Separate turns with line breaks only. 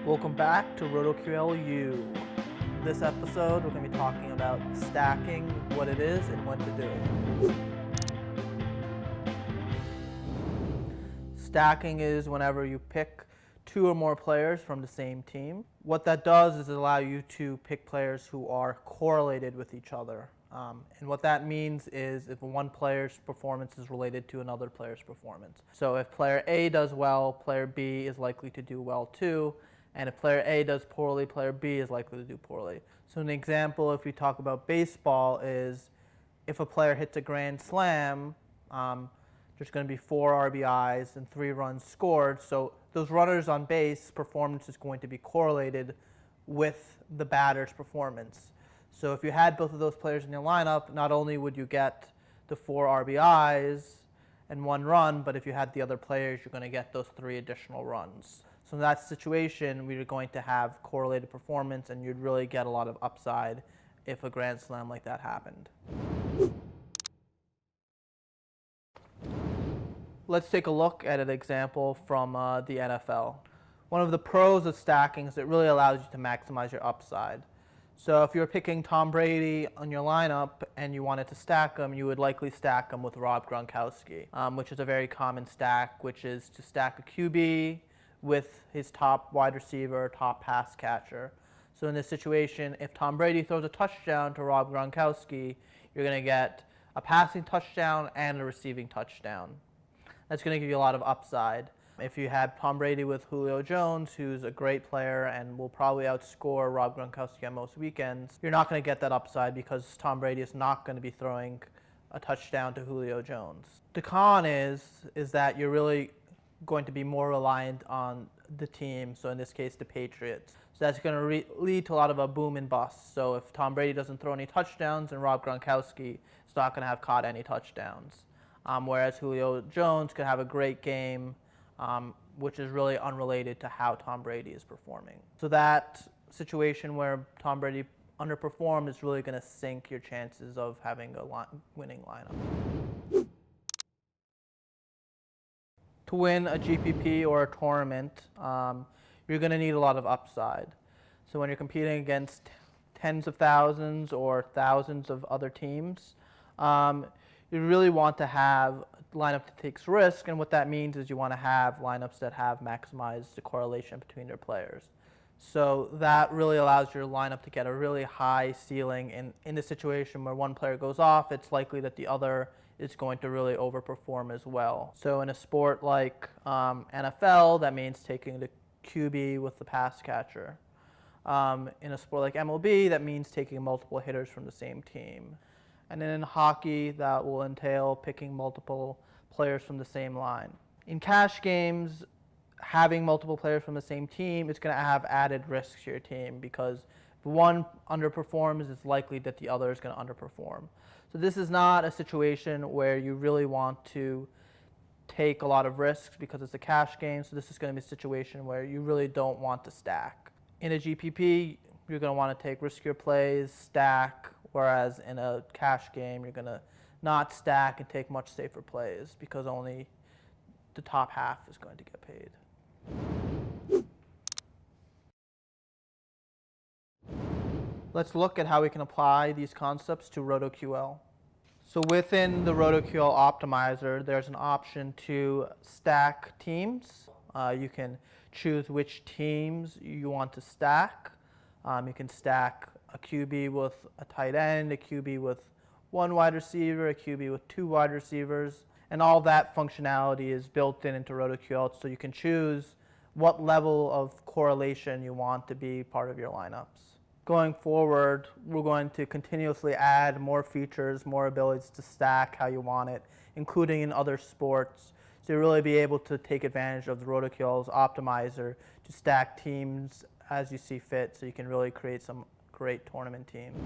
Welcome back to RotoQL U. This episode, we're going to be talking about stacking, what it is, and when to do it. Stacking is whenever you pick two or more players from the same team. What that does is allow you to pick players who are correlated with each other. And what that means is if one player's performance is related to another player's performance. So if player A does well, player B is likely to do well too. And if player A does poorly, player B is likely to do poorly. So an example, if we talk about baseball, is if a player hits a grand slam, there's going to be 4 RBIs and 3 runs scored. So those runners on base performance is going to be correlated with the batter's performance. So if you had both of those players in your lineup, not only would you get the 4 RBIs and 1 run, but if you had the other players, you're going to get those 3 additional runs. So in that situation, we're going to have correlated performance, and you'd really get a lot of upside if a grand slam like that happened. Let's take a look at an example from the NFL. One of the pros of stacking is it really allows you to maximize your upside. So if you're picking Tom Brady on your lineup and you wanted to stack him, you would likely stack him with Rob Gronkowski, which is a very common stack, which is to stack a QB with his top wide receiver, top pass catcher. So in this situation, if Tom Brady throws a touchdown to Rob Gronkowski, you're going to get a passing touchdown and a receiving touchdown. That's going to give you a lot of upside. If you had Tom Brady with Julio Jones, who's a great player and will probably outscore Rob Gronkowski on most weekends, you're not going to get that upside because Tom Brady is not going to be throwing a touchdown to Julio Jones. The con is that you're really going to be more reliant on the team, so in this case the Patriots. So that's going to lead to a lot of a boom and bust. So if Tom Brady doesn't throw any touchdowns, then Rob Gronkowski is not going to have caught any touchdowns. Whereas Julio Jones could have a great game, which is really unrelated to how Tom Brady is performing. So that situation where Tom Brady underperformed is really going to sink your chances of having a winning lineup. To win a GPP or a tournament, you're going to need a lot of upside. So when you're competing against tens of thousands or thousands of other teams, you really want to have a lineup that takes risk, and what that means is you want to have lineups that have maximized the correlation between their players. So that really allows your lineup to get a really high ceiling, and in the situation where one player goes off, it's likely that the other is going to really overperform as well. So in a sport like NFL, that means taking the QB with the pass catcher. In a sport like MLB, that means taking multiple hitters from the same team. And then in hockey, that will entail picking multiple players from the same line. In cash games, having multiple players from the same team is going to have added risks to your team because if one underperforms, it's likely that the other is going to underperform. So this is not a situation where you really want to take a lot of risks because it's a cash game. So this is going to be a situation where you really don't want to stack. In a GPP, you're going to want to take riskier plays, stack, whereas in a cash game, you're going to not stack and take much safer plays because only the top half is going to get paid. Let's look at how we can apply these concepts to RotoQL. So within the RotoQL optimizer, there's an option to stack teams. You can choose which teams you want to stack. You can stack a QB with a tight end, a QB with 1 wide receiver, a QB with 2 wide receivers, and all that functionality is built into RotoQL, so you can choose what level of correlation you want to be part of your lineups. Going forward, we're going to continuously add more features, more abilities to stack how you want it, including in other sports, so you'll really be able to take advantage of the RotoQL's optimizer to stack teams as you see fit, so you can really create some great tournament teams.